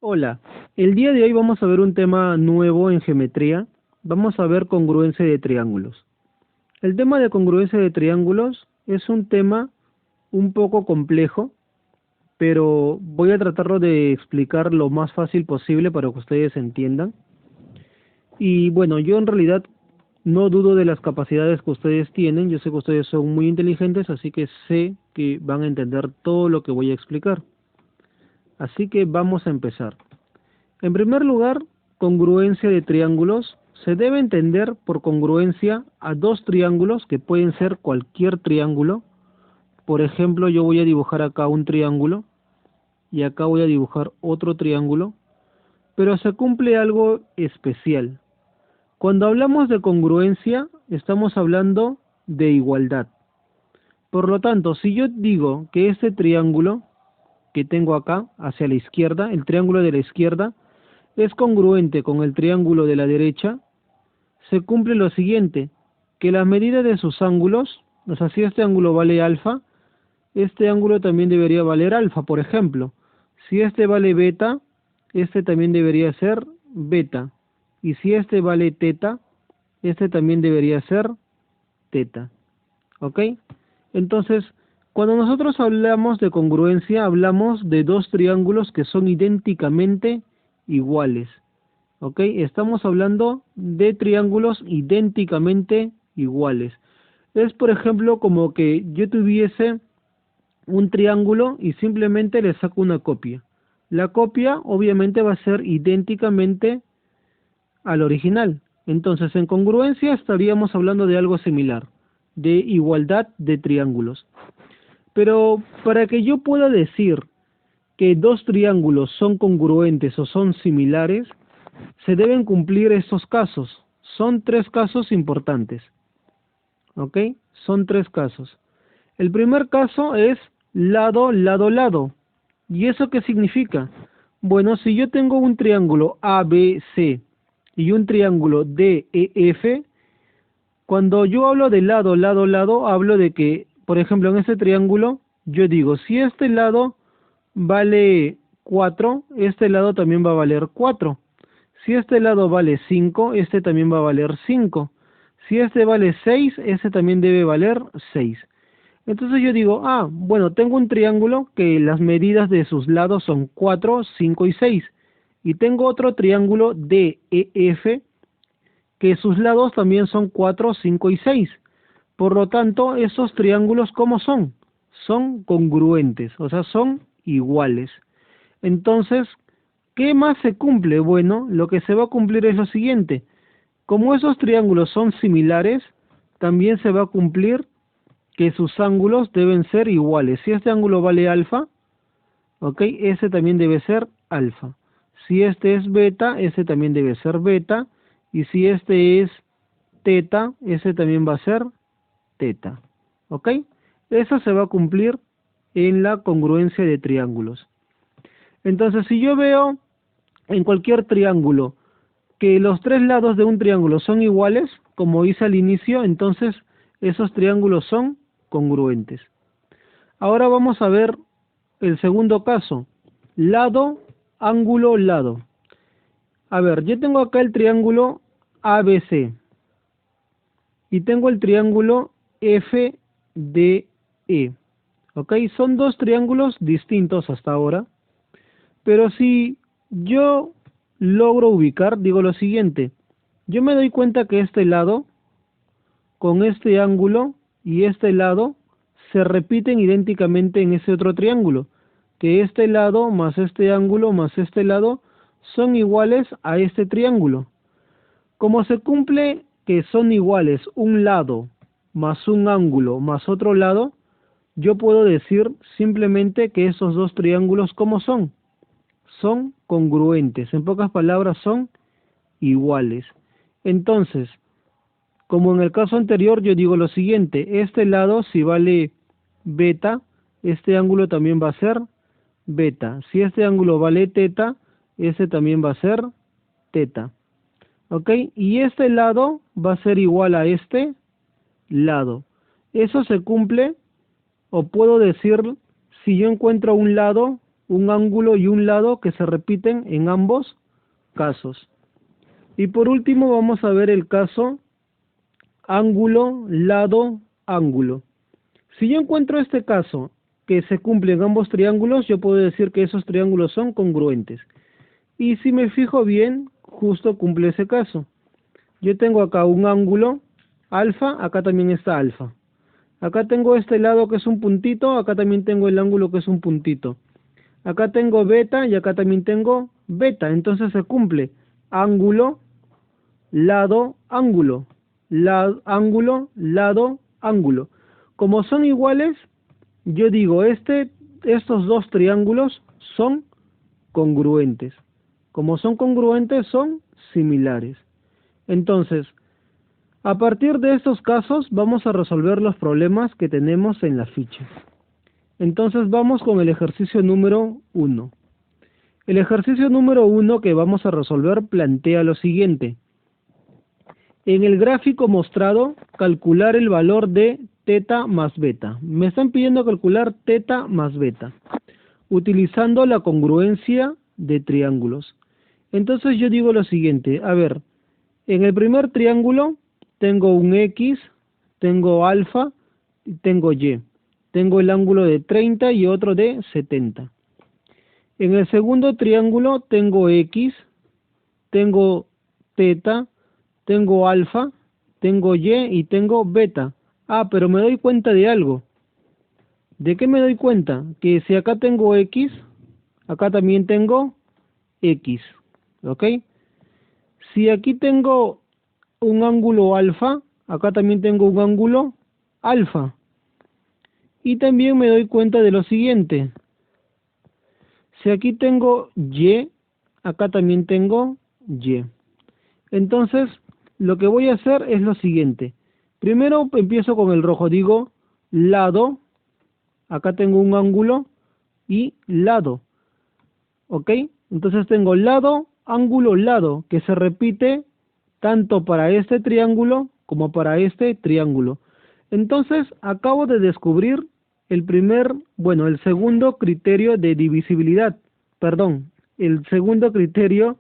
Hola, el día de hoy vamos a ver un tema nuevo en geometría. Vamos a ver congruencia de triángulos. El tema de congruencia de triángulos es un tema un poco complejo, pero voy a tratarlo de explicar lo más fácil posible para que ustedes entiendan. Y bueno, yo en realidad no dudo de las capacidades que ustedes tienen. Yo sé que ustedes son muy inteligentes, así que sé que van a entender todo lo que voy a explicar. Así que vamos a empezar. En primer lugar, congruencia de triángulos. Se debe entender por congruencia a dos triángulos que pueden ser cualquier triángulo. Por ejemplo, yo voy a dibujar acá un triángulo y acá voy a dibujar otro triángulo, pero se cumple algo especial. Cuando hablamos de congruencia, estamos hablando de igualdad. Por lo tanto, si yo digo que este triángulo que tengo acá hacia la izquierda, el triángulo de la izquierda, es congruente con el triángulo de la derecha, se cumple lo siguiente, que la medida de sus ángulos, o sea, si este ángulo vale alfa, este ángulo también debería valer alfa, por ejemplo. Si este vale beta, este también debería ser beta. Y si este vale teta, este también debería ser teta. ¿Ok? Entonces, cuando nosotros hablamos de congruencia, hablamos de dos triángulos que son idénticamente iguales. ¿Ok? Estamos hablando de triángulos idénticamente iguales. Es, por ejemplo, como que yo tuviese un triángulo y simplemente le saco una copia. La copia obviamente va a ser idénticamente al original. Entonces, en congruencia estaríamos hablando de algo similar, de igualdad de triángulos. Pero para que yo pueda decir que dos triángulos son congruentes o son similares, se deben cumplir estos casos. Son tres casos importantes. ¿Ok? Son tres casos. El primer caso es lado, lado, lado. ¿Y eso qué significa? Bueno, si yo tengo un triángulo ABC y un triángulo DEF, cuando yo hablo de lado, lado, lado, hablo de que, por ejemplo, en este triángulo, yo digo, si este lado vale 4, este lado también va a valer 4. Si este lado vale 5, este también va a valer 5. Si este vale 6, este también debe valer 6. Entonces yo digo, bueno, tengo un triángulo que las medidas de sus lados son 4, 5 y 6. Y tengo otro triángulo DEF que sus lados también son 4, 5 y 6. Por lo tanto, esos triángulos, ¿cómo son? Son congruentes, o sea, son iguales. Entonces, ¿qué más se cumple? Bueno, lo que se va a cumplir es lo siguiente. Como esos triángulos son similares, también se va a cumplir que sus ángulos deben ser iguales. Si este ángulo vale alfa, ¿ok? Ese también debe ser alfa. Si este es beta, ese también debe ser beta. Y si este es teta, ese también va a ser teta. ¿Ok? Eso se va a cumplir en la congruencia de triángulos. Entonces, si yo veo en cualquier triángulo que los tres lados de un triángulo son iguales, como hice al inicio, entonces esos triángulos son congruentes. Ahora vamos a ver el segundo caso. Lado, ángulo, lado. A ver, yo tengo acá el triángulo ABC y tengo el triángulo FDE. ¿Ok? Son dos triángulos distintos hasta ahora, pero si yo logro ubicar, digo lo siguiente. Yo me doy cuenta que este lado, con este ángulo y este lado, se repiten idénticamente en ese otro triángulo, que este lado más este ángulo más este lado son iguales a este triángulo. Como se cumple que son iguales un lado más un ángulo más otro lado, yo puedo decir simplemente que esos dos triángulos, ¿cómo son? Son congruentes, en pocas palabras son iguales. Entonces, como en el caso anterior, yo digo lo siguiente, este lado si vale beta, este ángulo también va a ser beta. Si este ángulo vale teta, ese también va a ser teta. ¿Ok? Y este lado va a ser igual a este lado. Eso se cumple, o puedo decir, si yo encuentro un lado un ángulo y un lado que se repiten en ambos casos. Y por último vamos a ver el caso ángulo, lado, ángulo. Si yo encuentro este caso que se cumple en ambos triángulos, yo puedo decir que esos triángulos son congruentes. Y si me fijo bien, justo cumple ese caso. Yo tengo acá un ángulo alfa, acá también está alfa. Acá tengo este lado que es un puntito, acá también tengo el ángulo que es un puntito. Acá tengo beta y acá también tengo beta. Entonces se cumple ángulo, lado, ángulo. Ángulo, lado, ángulo. Como son iguales, yo digo, estos dos triángulos son congruentes. Como son congruentes, son similares. Entonces, a partir de estos casos, vamos a resolver los problemas que tenemos en la ficha. Entonces, vamos con el ejercicio número 1. El ejercicio número 1 que vamos a resolver plantea lo siguiente. En el gráfico mostrado, calcular el valor de teta más beta. Me están pidiendo calcular teta más beta, utilizando la congruencia de triángulos. Entonces yo digo lo siguiente, a ver, en el primer triángulo tengo un X, tengo alfa y tengo Y. Tengo el ángulo de 30 y otro de 70. En el segundo triángulo tengo X, tengo teta, tengo alfa, tengo Y y tengo beta. Ah, pero me doy cuenta de algo. ¿De qué me doy cuenta? Que si acá tengo X, acá también tengo X. ¿Ok? Si aquí tengo un ángulo alfa, acá también tengo un ángulo alfa. Y también me doy cuenta de lo siguiente. Si aquí tengo Y, acá también tengo Y. Entonces, lo que voy a hacer es lo siguiente. Primero empiezo con el rojo, digo lado, acá tengo un ángulo y lado. ¿Ok? Entonces tengo lado, ángulo, lado, que se repite tanto para este triángulo como para este triángulo. Entonces acabo de descubrir el segundo criterio de divisibilidad, el segundo criterio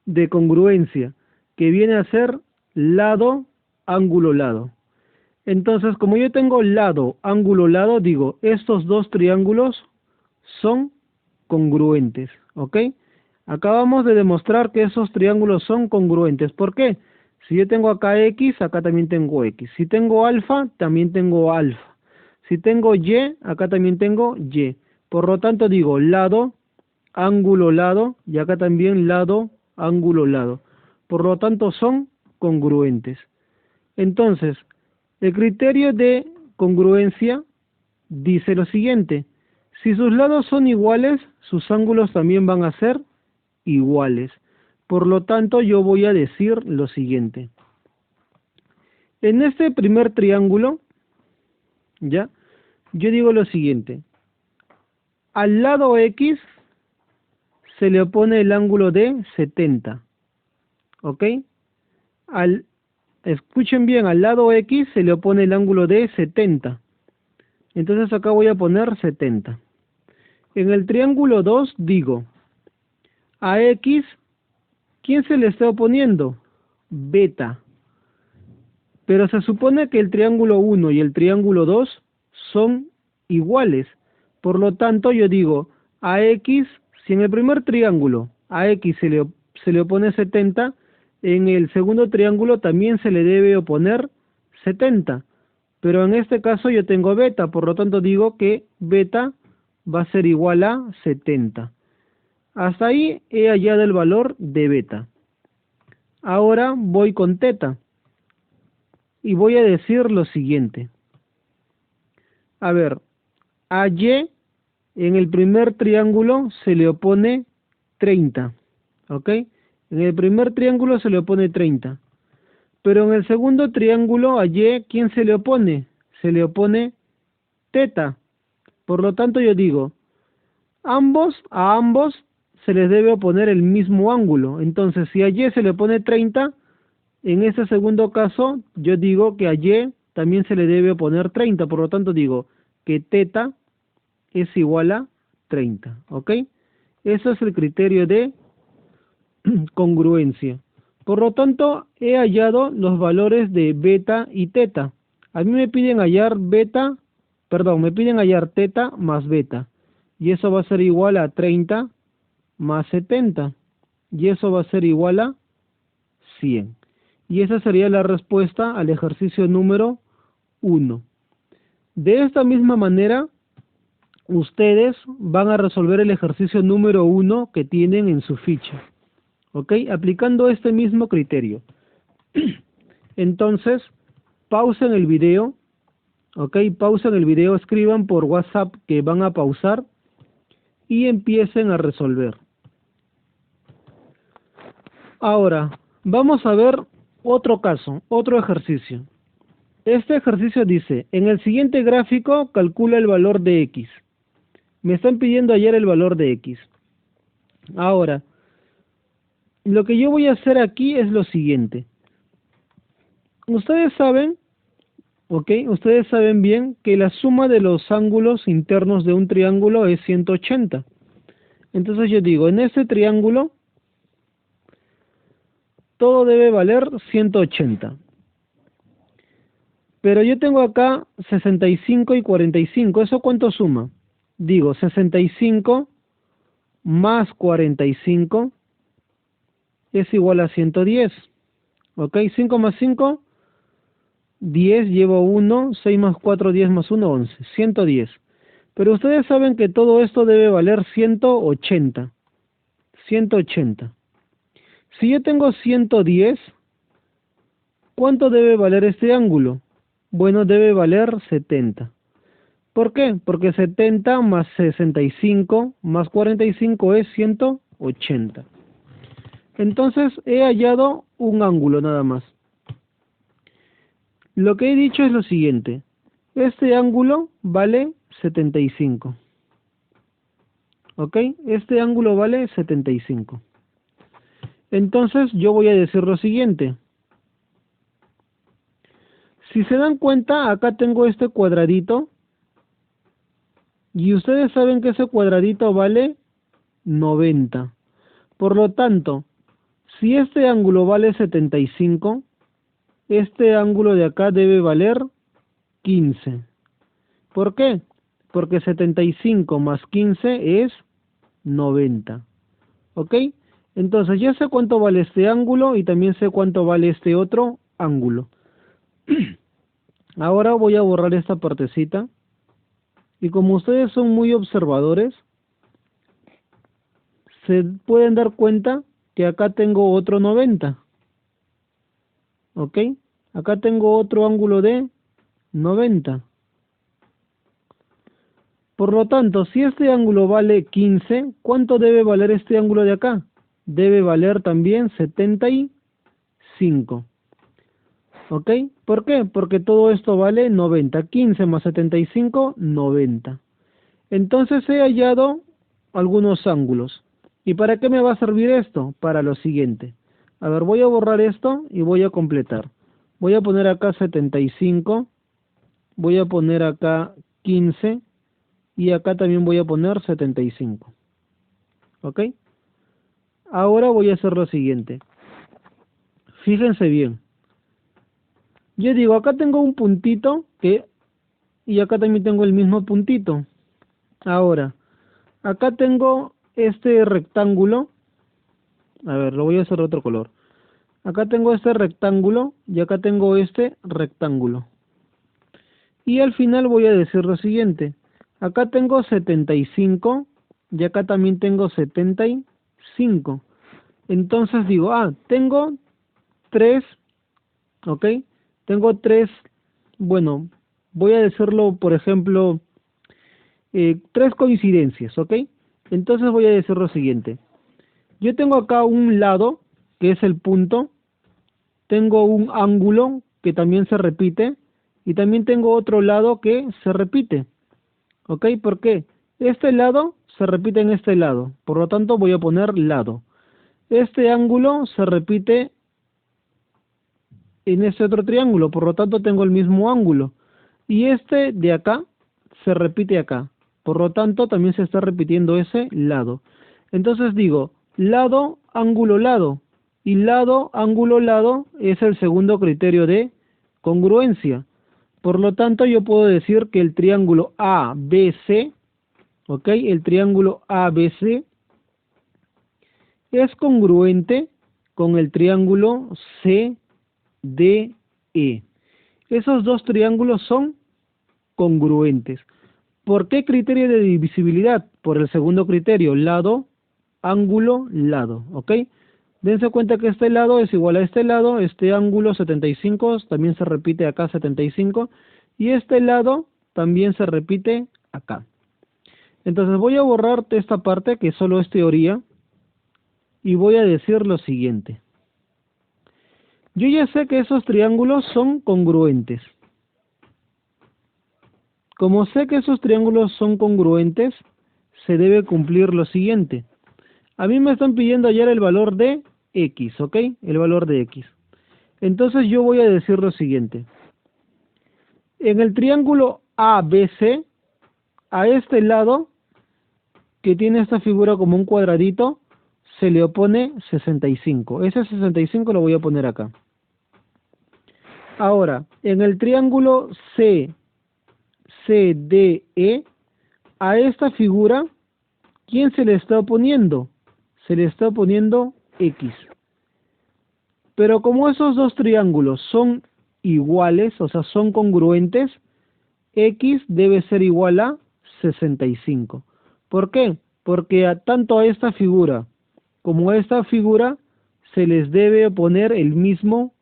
de congruencia, que viene a ser lado, ángulo, lado. Entonces, como yo tengo lado, ángulo, lado, digo, estos dos triángulos son congruentes, ¿ok? Acabamos de demostrar que esos triángulos son congruentes. ¿Por qué? Si yo tengo acá X, acá también tengo X. Si tengo alfa, también tengo alfa. Si tengo Y, acá también tengo Y. Por lo tanto digo lado, ángulo, lado, y acá también lado, ángulo, lado. Por lo tanto son congruentes. Entonces, el criterio de congruencia dice lo siguiente. Si sus lados son iguales, sus ángulos también van a ser iguales. Por lo tanto, yo voy a decir lo siguiente. En este primer triángulo, ¿ya? Yo digo lo siguiente. Al lado X se le opone el ángulo de 70. ¿Ok? Escuchen bien, al lado X se le opone el ángulo de 70. Entonces acá voy a poner 70. En el triángulo 2 digo, a X, ¿quién se le está oponiendo? Beta. Pero se supone que el triángulo 1 y el triángulo 2 son iguales. Por lo tanto, yo digo, a X, si en el primer triángulo a X se le opone 70, en el segundo triángulo también se le debe oponer 70. Pero en este caso yo tengo beta, por lo tanto digo que beta va a ser igual a 70. Hasta ahí he hallado el valor de beta. Ahora voy con teta. Y voy a decir lo siguiente. A ver, a Y en el primer triángulo se le opone 30. ¿Ok? En el primer triángulo se le opone 30. Pero en el segundo triángulo a Y, ¿quién se le opone? Se le opone teta. Por lo tanto yo digo, a ambos se les debe oponer el mismo ángulo. Entonces si a Y se le opone 30, en ese segundo caso yo digo que a Y también se le debe oponer 30. Por lo tanto digo que teta es igual a 30, ¿ok? Ese es el criterio de congruencia. Por lo tanto, he hallado los valores de beta y teta. A mí me piden hallar teta más beta. Y eso va a ser igual a 30 más 70. Y eso va a ser igual a 100. Y esa sería la respuesta al ejercicio número 1. De esta misma manera, ustedes van a resolver el ejercicio número 1 que tienen en su ficha. ¿Ok? Aplicando este mismo criterio. Entonces, pausen el video. ¿Ok? Pausen el video, escriban por WhatsApp que van a pausar y empiecen a resolver. Ahora, vamos a ver otro caso, otro ejercicio. Este ejercicio dice, en el siguiente gráfico calcula el valor de X. Me están pidiendo hallar el valor de X. Ahora, lo que yo voy a hacer aquí es lo siguiente. Ustedes saben, ¿ok? Ustedes saben bien que la suma de los ángulos internos de un triángulo es 180. Entonces yo digo, en este triángulo, todo debe valer 180. Pero yo tengo acá 65 y 45. ¿Eso cuánto suma? Digo, 65 más 45 es igual a 110. ¿Ok? 5 más 5, 10, llevo 1, 6 más 4, 10 más 1, 11. 110. Pero ustedes saben que todo esto debe valer 180. 180. Si yo tengo 110, ¿cuánto debe valer este ángulo? Bueno, debe valer 70. ¿Por qué? Porque 70 más 65 más 45 es 180. Entonces he hallado un ángulo nada más. Lo que he dicho es lo siguiente. Este ángulo vale 75. ¿Ok? Este ángulo vale 75. Entonces yo voy a decir lo siguiente. Si se dan cuenta, acá tengo este cuadradito. Y ustedes saben que ese cuadradito vale 90. Por lo tanto, si este ángulo vale 75, este ángulo de acá debe valer 15. ¿Por qué? Porque 75 más 15 es 90. ¿Ok? Entonces ya sé cuánto vale este ángulo y también sé cuánto vale este otro ángulo. Ahora voy a borrar esta partecita. Y como ustedes son muy observadores, se pueden dar cuenta que acá tengo otro 90. ¿Ok? Acá tengo otro ángulo de 90. Por lo tanto, si este ángulo vale 15, ¿cuánto debe valer este ángulo de acá? Debe valer también 75. ¿Ok? ¿Por qué? Porque todo esto vale 90. 15 más 75, 90. Entonces he hallado algunos ángulos. ¿Y para qué me va a servir esto? Para lo siguiente. A ver, voy a borrar esto y voy a completar. Voy a poner acá 75. Voy a poner acá 15. Y acá también voy a poner 75. ¿Ok? Ahora voy a hacer lo siguiente. Fíjense bien. Yo digo, acá tengo un puntito y acá también tengo el mismo puntito. Ahora, acá tengo este rectángulo. A ver, lo voy a hacer de otro color. Acá tengo este rectángulo y acá tengo este rectángulo. Y al final voy a decir lo siguiente. Acá tengo 75 y acá también tengo 75. Entonces digo, tengo 3, ¿ok? Tengo 3, bueno, voy a decirlo, por ejemplo, 3 coincidencias, ¿ok? Entonces voy a decir lo siguiente. Yo tengo acá un lado, que es el punto, tengo un ángulo que también se repite, y también tengo otro lado que se repite. ¿Ok? ¿Por qué? Este lado se repite en este lado, por lo tanto voy a poner lado. Este ángulo se repite en este otro triángulo, por lo tanto tengo el mismo ángulo. Y este de acá se repite acá, Por lo tanto, también se está repitiendo ese lado. Entonces digo, lado, ángulo, lado. Y lado, ángulo, lado es el segundo criterio de congruencia. Por lo tanto, yo puedo decir que el triángulo ABC, ¿ok? El triángulo ABC es congruente con el triángulo CDE. Esos dos triángulos son congruentes. ¿Por qué criterio de divisibilidad? Por el segundo criterio, lado, ángulo, lado, ¿ok? Dense cuenta que este lado es igual a este lado, este ángulo 75 también se repite acá 75, y este lado también se repite acá. Entonces voy a borrar esta parte que solo es teoría, y voy a decir lo siguiente. Yo ya sé que esos triángulos son congruentes. Como sé que esos triángulos son congruentes, se debe cumplir lo siguiente. A mí me están pidiendo hallar el valor de X, ¿ok? El valor de X. Entonces yo voy a decir lo siguiente. En el triángulo ABC, a este lado, que tiene esta figura como un cuadradito, se le opone 65. Ese 65 lo voy a poner acá. Ahora, en el triángulo CDE, a esta figura, ¿quién se le está oponiendo? Se le está oponiendo X. Pero como esos dos triángulos son iguales, o sea, son congruentes, X debe ser igual a 65. ¿Por qué? Porque tanto a esta figura como a esta figura se les debe oponer el mismo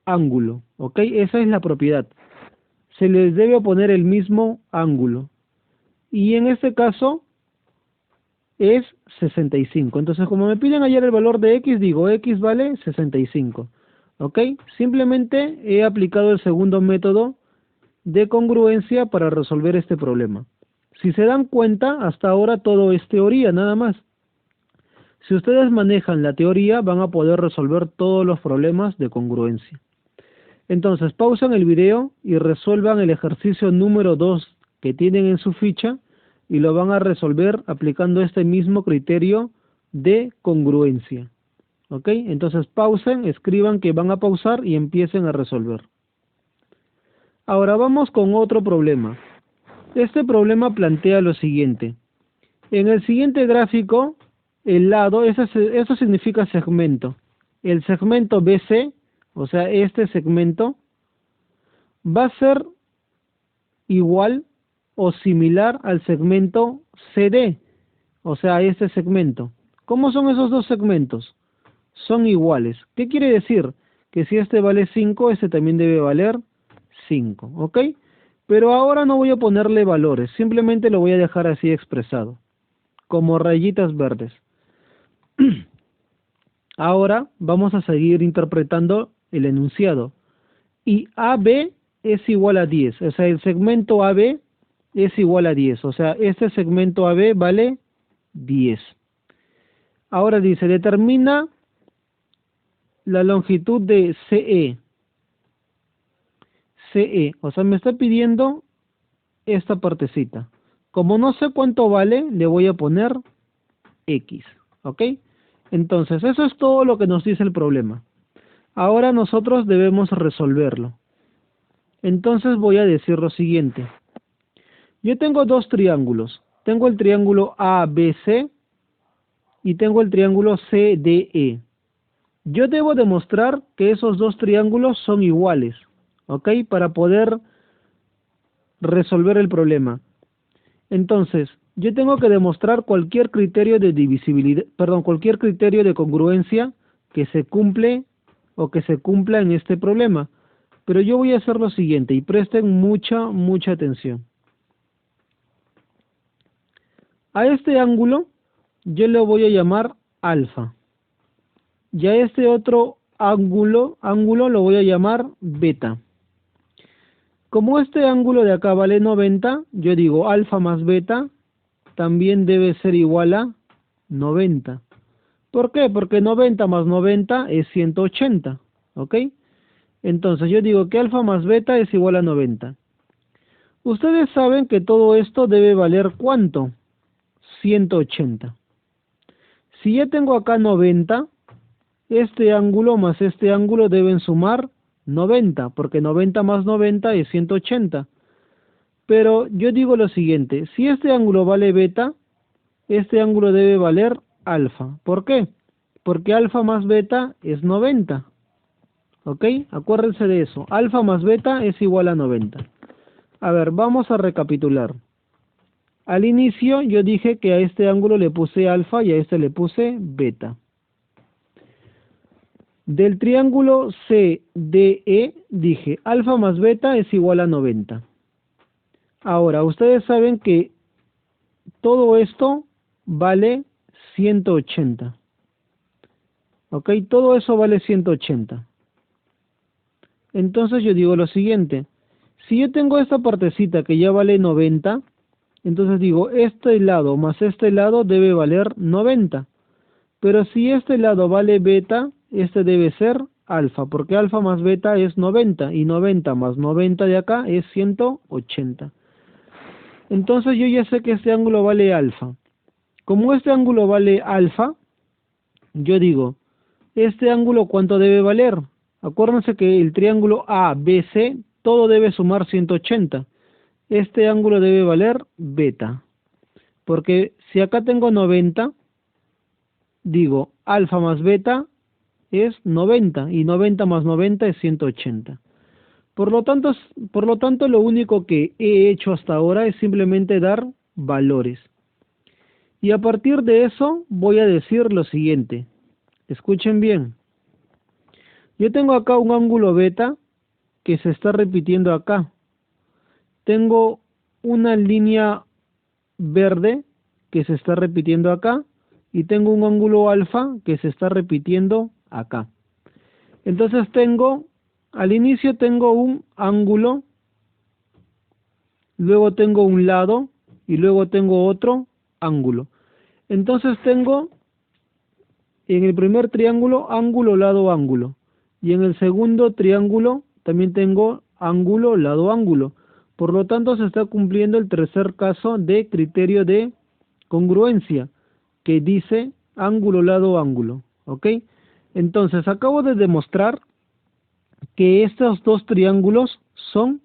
ángulo, ¿ok? Esa es la propiedad. Se les debe oponer el mismo ángulo. Y en este caso es 65. Entonces, como me piden hallar el valor de X, digo X vale 65. ¿Ok? Simplemente he aplicado el segundo método de congruencia para resolver este problema. Si se dan cuenta, hasta ahora todo es teoría, nada más. Si ustedes manejan la teoría, van a poder resolver todos los problemas de congruencia. Entonces, pausen el video y resuelvan el ejercicio número 2 que tienen en su ficha y lo van a resolver aplicando este mismo criterio de congruencia. ¿Ok? Entonces pausen, escriban que van a pausar y empiecen a resolver. Ahora vamos con otro problema. Este problema plantea lo siguiente. En el siguiente gráfico, el lado, eso significa segmento. El segmento BC, o sea, este segmento, va a ser igual o similar al segmento CD, o sea, este segmento. ¿Cómo son esos dos segmentos? Son iguales. ¿Qué quiere decir? Que si este vale 5, este también debe valer 5, ¿ok? Pero ahora no voy a ponerle valores, simplemente lo voy a dejar así expresado, como rayitas verdes. Ahora vamos a seguir interpretando el enunciado. Y AB es igual a 10, o sea, el segmento AB es igual a 10, o sea, este segmento AB vale 10. Ahora dice, determina la longitud de CE. CE, o sea, me está pidiendo esta partecita. Como no sé cuánto vale, le voy a poner X, ¿ok? Entonces, eso es todo lo que nos dice el problema. Ahora nosotros debemos resolverlo. Entonces voy a decir lo siguiente. Yo tengo dos triángulos. Tengo el triángulo ABC y tengo el triángulo CDE. Yo debo demostrar que esos dos triángulos son iguales, ¿ok? Para poder resolver el problema. Entonces, yo tengo que demostrar cualquier criterio de divisibilidad, cualquier criterio de congruencia que se cumple o que se cumpla en este problema. Pero yo voy a hacer lo siguiente y presten mucha atención. A este ángulo yo le voy a llamar alfa. Y a este otro ángulo lo voy a llamar beta. Como este ángulo de acá vale 90, yo digo alfa más beta también debe ser igual a 90. ¿Por qué? Porque 90 más 90 es 180, ¿ok? Entonces yo digo que alfa más beta es igual a 90. Ustedes saben que todo esto debe valer ¿cuánto? 180. Si ya tengo acá 90, este ángulo más este ángulo deben sumar 90, porque 90 más 90 es 180. Pero yo digo lo siguiente, si este ángulo vale beta, este ángulo debe valer alfa. ¿Por qué? Porque alfa más beta es 90. ¿Ok? Acuérdense de eso. Alfa más beta es igual a 90. A ver, vamos a recapitular. Al inicio yo dije que a este ángulo le puse alfa y a este le puse beta. Del triángulo CDE dije alfa más beta es igual a 90. Ahora, ustedes saben que todo esto vale 180. ¿Ok? Todo eso vale 180. Entonces yo digo lo siguiente. Si yo tengo esta partecita que ya vale 90, entonces digo, este lado más este lado debe valer 90. Pero si este lado vale beta, este debe ser alfa, porque alfa más beta es 90, y 90 más 90 de acá es 180. Entonces yo ya sé que este ángulo vale alfa. Como este ángulo vale alfa, yo digo, ¿este ángulo cuánto debe valer? Acuérdense que el triángulo ABC, todo debe sumar 180. Este ángulo debe valer beta. Porque si acá tengo 90, digo, alfa más beta es 90, y 90 más 90 es 180. Por lo tanto, lo único que he hecho hasta ahora es simplemente dar valores. Y a partir de eso voy a decir lo siguiente. Escuchen bien. Yo tengo acá un ángulo beta que se está repitiendo acá. Tengo una línea verde que se está repitiendo acá y tengo un ángulo alfa que se está repitiendo acá. Entonces al inicio tengo un ángulo, luego tengo un lado y luego tengo otro ángulo. Entonces tengo en el primer triángulo ángulo, lado, ángulo. Y en el segundo triángulo también tengo ángulo, lado, ángulo. Por lo tanto, se está cumpliendo el tercer caso de criterio de congruencia, que dice ángulo, lado, ángulo. ¿Ok? Entonces, acabo de demostrar que estos dos triángulos son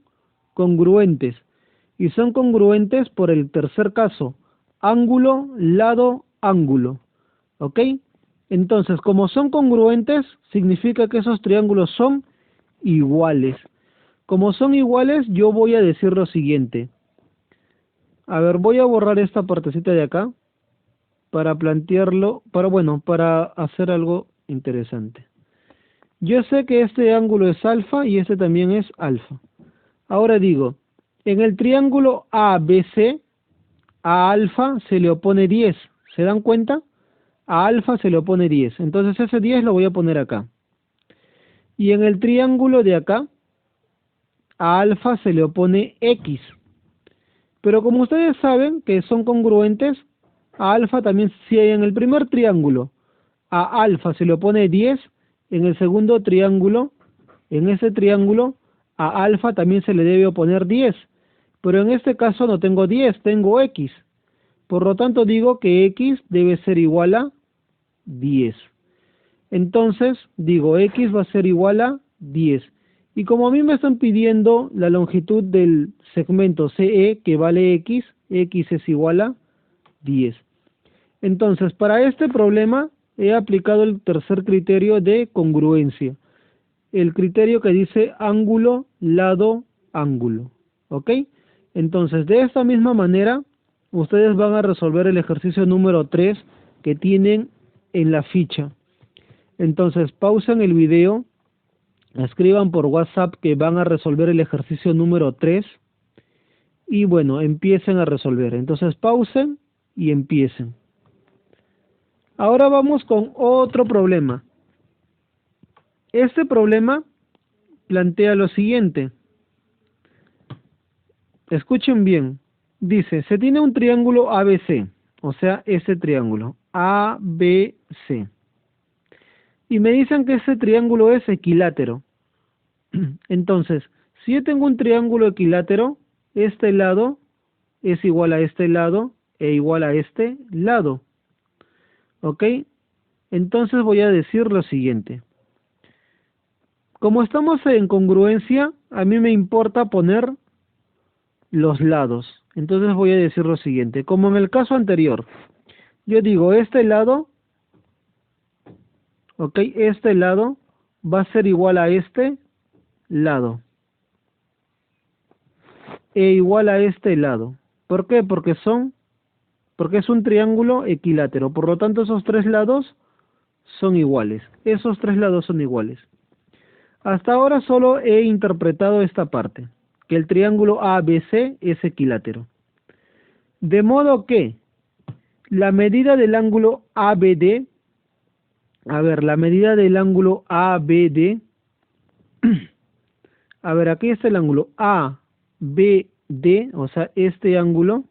congruentes. Y son congruentes por el tercer caso, ángulo, lado, ángulo. ¿Ok? Entonces, como son congruentes, significa que esos triángulos son iguales. Como son iguales, yo voy a decir lo siguiente. A ver, voy a borrar esta partecita de acá para plantearlo, para hacer algo interesante. Yo sé que este ángulo es alfa y este también es alfa. Ahora digo, en el triángulo ABC, a alfa se le opone 10. ¿Se dan cuenta? A alfa se le opone 10. Entonces ese 10 lo voy a poner acá. Y en el triángulo de acá, a alfa se le opone X. Pero como ustedes saben que son congruentes, a alfa también, si en el primer triángulo a alfa se le opone 10, en el segundo triángulo, en ese triángulo, a alfa también se le debe oponer 10. Pero en este caso no tengo 10, tengo X. Por lo tanto digo que X debe ser igual a 10. Entonces digo X va a ser igual a 10. Y como a mí me están pidiendo la longitud del segmento CE que vale X, X es igual a 10. Entonces, para este problema he aplicado el tercer criterio de congruencia. El criterio que dice ángulo, lado, ángulo. ¿Ok? Entonces, de esta misma manera, ustedes van a resolver el ejercicio número 3 que tienen en la ficha. Entonces, pausen el video, escriban por WhatsApp que van a resolver el ejercicio número 3 y bueno, empiecen a resolver. Entonces, pausen y empiecen. Ahora vamos con otro problema. Este problema plantea lo siguiente. Escuchen bien. Dice, se tiene un triángulo ABC, o sea, este triángulo, ABC. Y me dicen que ese triángulo es equilátero. Entonces, si yo tengo un triángulo equilátero, este lado es igual a este lado e igual a este lado. ¿Ok? Entonces voy a decir lo siguiente. Como estamos en congruencia, a mí me importa poner los lados. Entonces voy a decir lo siguiente. Como en el caso anterior, yo digo este lado, ¿ok? Este lado va a ser igual a este lado e igual a este lado. ¿Por qué? Porque es un triángulo equilátero. Por lo tanto, esos tres lados son iguales. Esos tres lados son iguales. Hasta ahora solo he interpretado esta parte, que el triángulo ABC es equilátero. De modo que la medida del ángulo ABD, la medida del ángulo ABD, aquí está el ángulo ABD, o sea, este ángulo,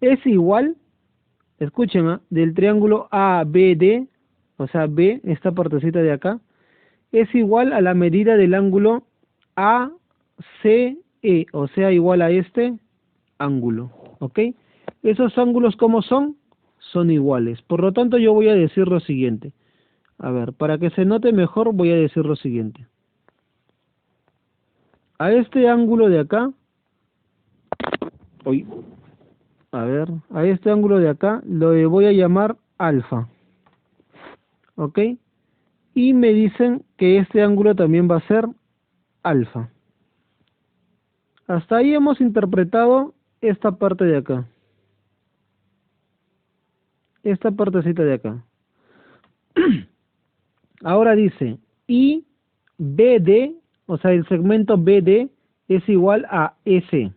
es igual, escuchen, del triángulo ABD, o sea, B, esta partecita de acá, es igual a la medida del ángulo ACE, o sea, igual a este ángulo, ¿ok? Esos ángulos, ¿cómo son? Son iguales. Por lo tanto, yo voy a decir lo siguiente. Para que se note mejor, voy a decir lo siguiente. A este ángulo de acá, a este ángulo de acá, lo voy a llamar alfa, ¿ok? Y me dicen que este ángulo también va a ser alfa. Hasta ahí hemos interpretado esta parte de acá. Esta partecita de acá. Ahora dice, y BD, o sea, el segmento BD es igual a S.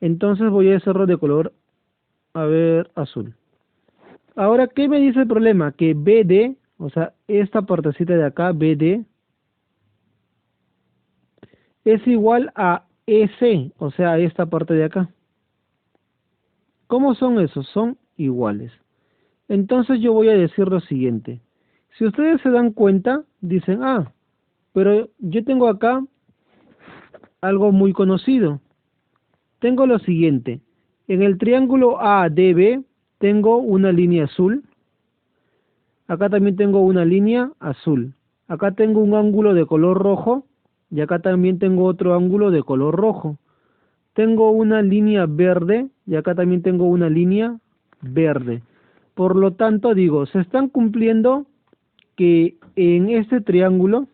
Entonces voy a hacerlo de color, azul. Ahora, ¿qué me dice el problema? Que BD, o sea, esta partecita de acá, BD, es igual a EC, o sea, esta parte de acá. ¿Cómo son esos? Son iguales. Entonces yo voy a decir lo siguiente. Si ustedes se dan cuenta, dicen, pero yo tengo acá algo muy conocido. Tengo lo siguiente. En el triángulo ADB tengo una línea azul. Acá también tengo una línea azul. Acá tengo un ángulo de color rojo. Y acá también tengo otro ángulo de color rojo. Tengo una línea verde. Y acá también tengo una línea verde. Por lo tanto, digo, se están cumpliendo que en este triángulo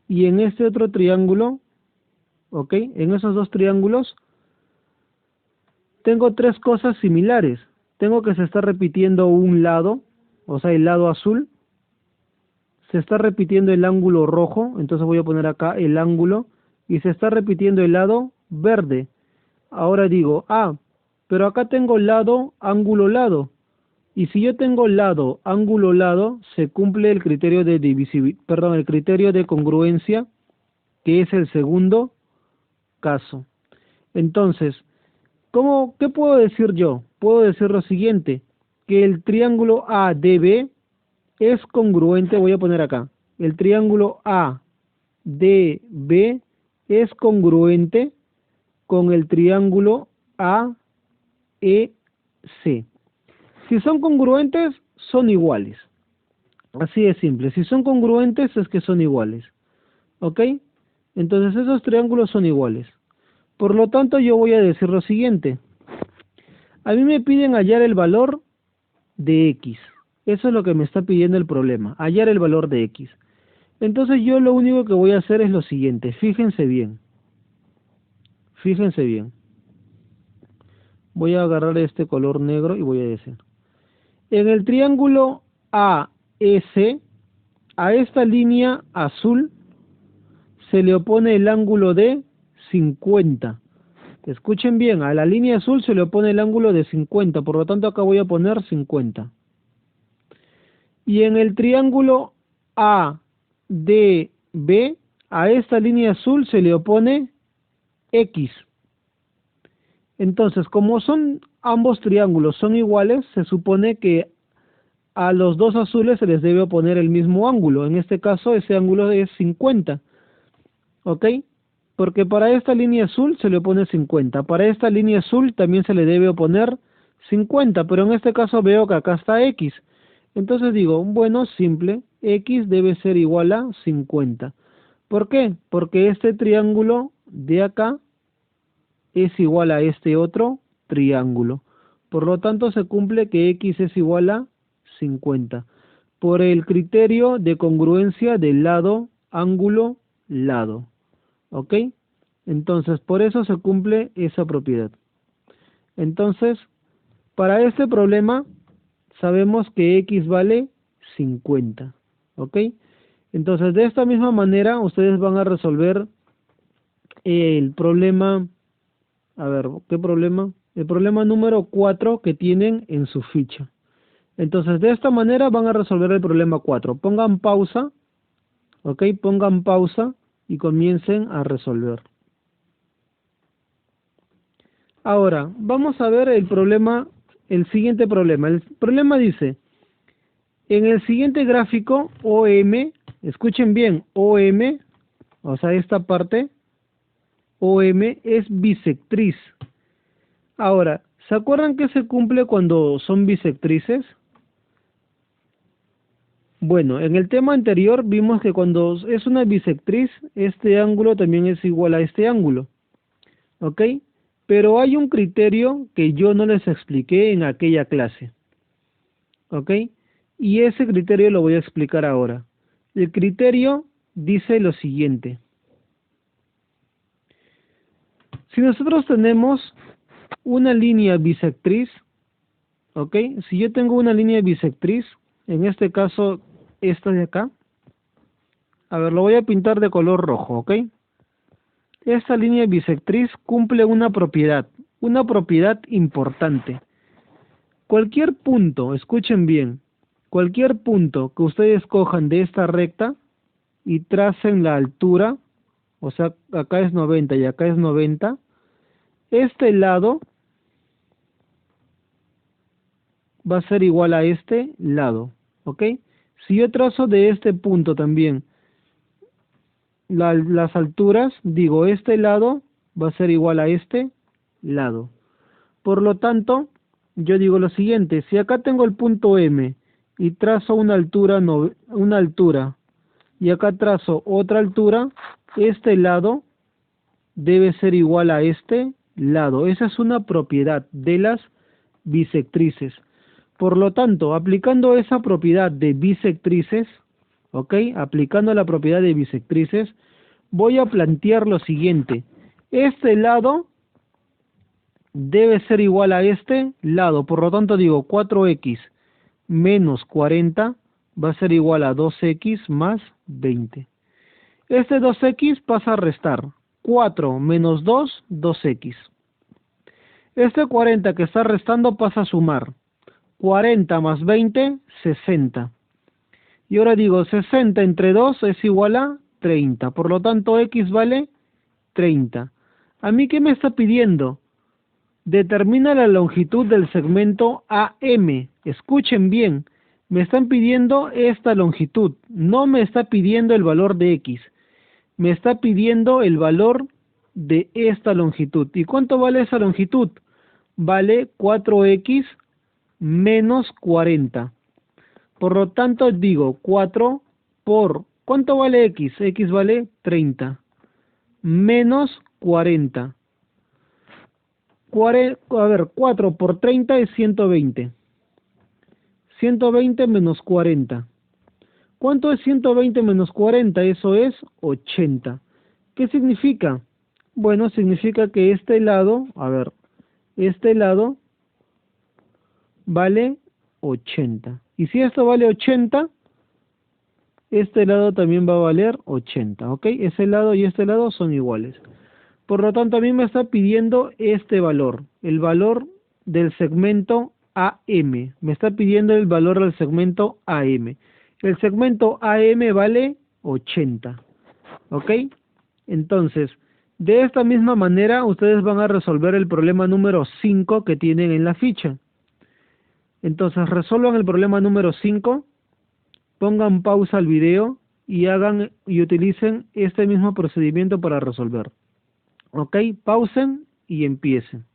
y en este otro triángulo, ¿ok? En esos dos triángulos tengo tres cosas similares. Tengo que se está repitiendo un lado, o sea, el lado azul. Se está repitiendo el ángulo rojo, entonces voy a poner acá el ángulo. Y se está repitiendo el lado verde. Ahora digo, pero acá tengo lado, ángulo, lado. Y si yo tengo lado, ángulo, lado, se cumple el criterio de el criterio de congruencia, que es el segundo caso. Entonces, ¿qué puedo decir yo? Puedo decir lo siguiente, que el triángulo ADB es congruente, voy a poner acá, el triángulo ADB es congruente con el triángulo AEC. Si son congruentes, son iguales. Así de simple. Si son congruentes, es que son iguales. ¿Ok? Entonces esos triángulos son iguales. Por lo tanto, yo voy a decir lo siguiente. A mí me piden hallar el valor de X. Eso es lo que me está pidiendo el problema. Hallar el valor de X. Entonces yo lo único que voy a hacer es lo siguiente. Fíjense bien. Fíjense bien. Voy a agarrar este color negro y voy a decir. En el triángulo AEC, a esta línea azul se le opone el ángulo de 50. Escuchen bien, a la línea azul se le opone el ángulo de 50, por lo tanto acá voy a poner 50. Y en el triángulo ADB, a esta línea azul se le opone X. Entonces, como ambos triángulos son iguales, se supone que a los dos azules se les debe oponer el mismo ángulo. En este caso, ese ángulo es 50. ¿Ok? Porque para esta línea azul se le opone 50. Para esta línea azul también se le debe oponer 50, pero en este caso veo que acá está X. Entonces digo, bueno, simple, X debe ser igual a 50. ¿Por qué? Porque este triángulo de acá es igual a este otro triángulo. Por lo tanto, se cumple que X es igual a 50. Por el criterio de congruencia del lado, ángulo, lado. ¿Ok? Entonces, por eso se cumple esa propiedad. Entonces, para este problema, sabemos que X vale 50. ¿Ok? Entonces, de esta misma manera, ustedes van a resolver el problema, a ver, ¿qué problema? El problema número 4 que tienen en su ficha. Entonces, de esta manera van a resolver el problema 4. Pongan pausa, ¿ok? Pongan pausa y comiencen a resolver. Ahora, vamos a ver el problema, el siguiente problema. El problema dice, en el siguiente gráfico, OM, escuchen bien, OM, o sea, esta parte, OM es bisectriz. Ahora, ¿se acuerdan que se cumple cuando son bisectrices? Bueno, en el tema anterior vimos que cuando es una bisectriz, este ángulo también es igual a este ángulo. ¿Ok? Pero hay un criterio que yo no les expliqué en aquella clase. ¿Ok? Y ese criterio lo voy a explicar ahora. El criterio dice lo siguiente. Si nosotros tenemos una línea bisectriz, ¿ok? Si yo tengo una línea bisectriz, en este caso esta de acá, a ver, lo voy a pintar de color rojo, ¿ok? Esta línea bisectriz cumple una propiedad importante. Cualquier punto, escuchen bien, cualquier punto que ustedes cojan de esta recta y tracen la altura, o sea, acá es 90 y acá es 90, este lado va a ser igual a este lado, ¿ok? Si yo trazo de este punto también las alturas, digo, este lado va a ser igual a este lado. Por lo tanto, yo digo lo siguiente, si acá tengo el punto M y trazo una altura, y acá trazo otra altura, este lado debe ser igual a este lado. Esa es una propiedad de las bisectrices. Por lo tanto, aplicando esa propiedad de bisectrices, ¿ok? Aplicando la propiedad de bisectrices, voy a plantear lo siguiente. Este lado debe ser igual a este lado. Por lo tanto, digo 4x menos 40 va a ser igual a 2x más 20. Este 2x pasa a restar. 4 menos 2, 2x. Este 40 que está restando pasa a sumar. 40 más 20, 60. Y ahora digo, 60 entre 2 es igual a 30. Por lo tanto, x vale 30. ¿A mí qué me está pidiendo? Determina la longitud del segmento AM. Escuchen bien, me están pidiendo esta longitud. No me está pidiendo el valor de x. Me está pidiendo el valor de esta longitud. ¿Y cuánto vale esa longitud? Vale 4x menos 40. Por lo tanto, digo 4 por... ¿Cuánto vale x? X vale 30. Menos 40. A ver, 4 por 30 es 120. 120 menos 40. ¿Cuánto es 120 menos 40? Eso es 80. ¿Qué significa? Bueno, significa que este lado, a ver, este lado vale 80. Y si esto vale 80, este lado también va a valer 80, ¿ok? Ese lado y este lado son iguales. Por lo tanto, a mí me está pidiendo este valor, el valor del segmento AM. Me está pidiendo el valor del segmento AM. El segmento AM vale 80, ¿ok? Entonces, de esta misma manera, ustedes van a resolver el problema número 5 que tienen en la ficha. Entonces, resuelvan el problema número 5, pongan pausa al video y utilicen este mismo procedimiento para resolver. ¿Ok? Pausen y empiecen.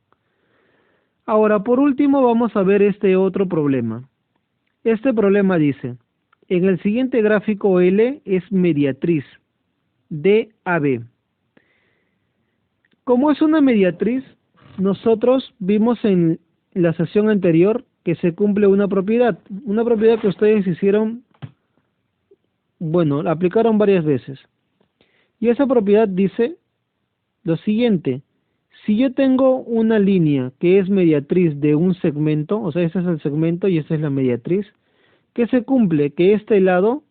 Ahora, por último, vamos a ver este otro problema. Este problema dice, en el siguiente gráfico L es mediatriz DAB. Como es una mediatriz, nosotros vimos en la sesión anterior que se cumple una propiedad que ustedes hicieron, bueno, la aplicaron varias veces. Y esa propiedad dice lo siguiente: si yo tengo una línea que es mediatriz de un segmento, o sea, ese es el segmento y esa es la mediatriz, ¿qué se cumple? Que este lado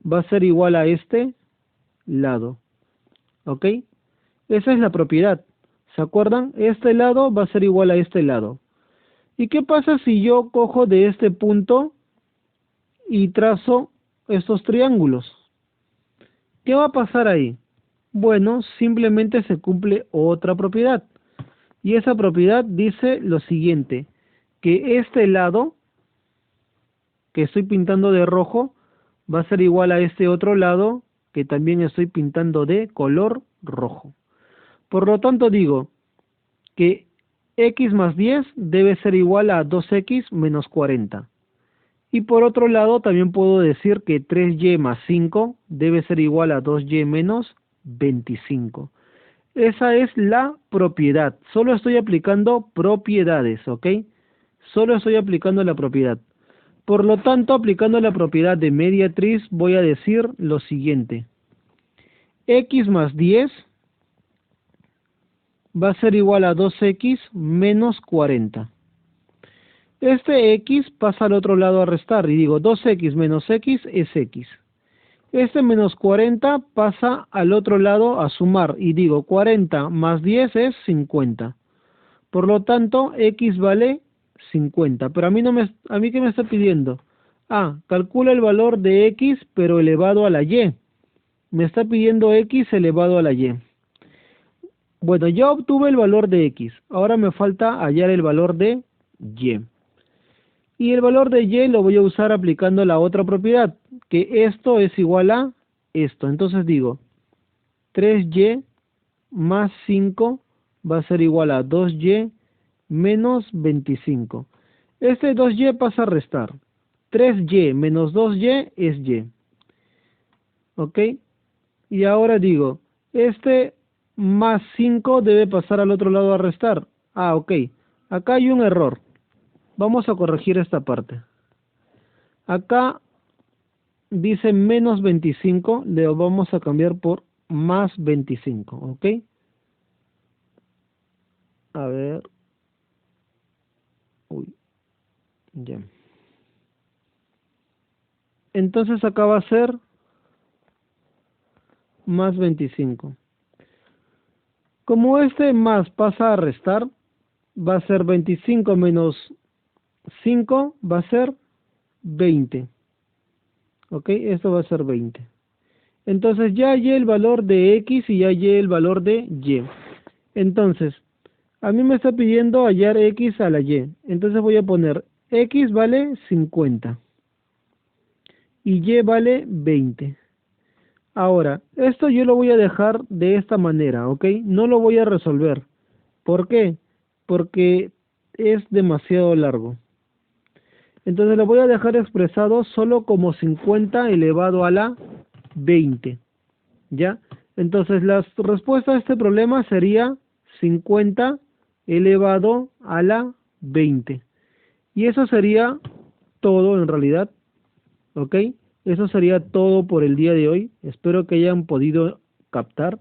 va a ser igual a este lado, ¿ok? Esa es la propiedad, ¿se acuerdan? Este lado va a ser igual a este lado. ¿Y qué pasa si yo cojo de este punto y trazo estos triángulos? ¿Qué va a pasar ahí? Bueno, simplemente se cumple otra propiedad. Y esa propiedad dice lo siguiente, que este lado que estoy pintando de rojo va a ser igual a este otro lado que también estoy pintando de color rojo. Por lo tanto digo que x más 10 debe ser igual a 2x menos 40. Y por otro lado también puedo decir que 3y más 5 debe ser igual a 2y menos 25. Esa es la propiedad. Solo estoy aplicando propiedades, ¿ok? Solo estoy aplicando la propiedad. Por lo tanto, aplicando la propiedad de mediatriz, voy a decir lo siguiente. X más 10 va a ser igual a 2x menos 40. Este x pasa al otro lado a restar y digo 2x menos x es x. Este menos 40 pasa al otro lado a sumar y digo 40 más 10 es 50. Por lo tanto, x vale 50. Pero ¿a mí qué me está pidiendo? Calcula el valor de x pero elevado a la y. Me está pidiendo x elevado a la y. Bueno, ya obtuve el valor de x. Ahora me falta hallar el valor de y. Y el valor de y lo voy a usar aplicando la otra propiedad, que esto es igual a esto. Entonces digo, 3y más 5 va a ser igual a 2y menos 25. Este 2y pasa a restar. 3y menos 2y es y. ¿Ok? Y ahora digo, este más 5 debe pasar al otro lado a restar. Ok. Acá hay un error. Vamos a corregir esta parte. Acá dice menos 25, le vamos a cambiar por más 25, ¿ok? A ver. Uy, ya. Entonces acá va a ser más 25. Como este más pasa a restar, va a ser 25 menos 5, va a ser 20. ¿Ok? Esto va a ser 20. Entonces ya hallé el valor de x y ya hallé el valor de y. Entonces, a mí me está pidiendo hallar x a la y. Entonces voy a poner x vale 50 y y vale 20. Ahora, esto yo lo voy a dejar de esta manera, ¿ok? No lo voy a resolver. ¿Por qué? Porque es demasiado largo. Entonces lo voy a dejar expresado solo como 50 elevado a la 20. ¿Ya? Entonces la respuesta a este problema sería 50 elevado a la 20. Y eso sería todo en realidad, ¿ok? Eso sería todo por el día de hoy. Espero que hayan podido captar.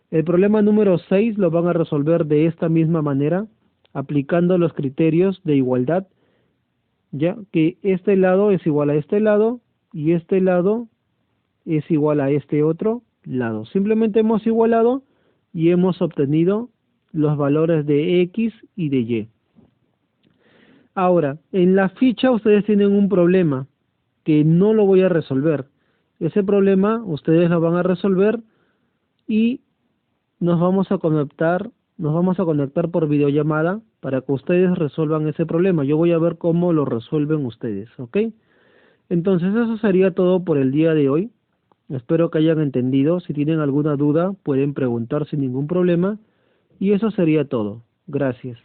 El problema número 6 lo van a resolver de esta misma manera, aplicando los criterios de igualdad, ya que este lado es igual a este lado y este lado es igual a este otro lado. Simplemente hemos igualado y hemos obtenido los valores de x y de y. Ahora, en la ficha ustedes tienen un problema que no lo voy a resolver. Ese problema ustedes lo van a resolver y nos vamos a conectar por videollamada para que ustedes resuelvan ese problema. Yo voy a ver cómo lo resuelven ustedes, ¿ok? Entonces eso sería todo por el día de hoy. Espero que hayan entendido. Si tienen alguna duda, pueden preguntar sin ningún problema. Y eso sería todo. Gracias.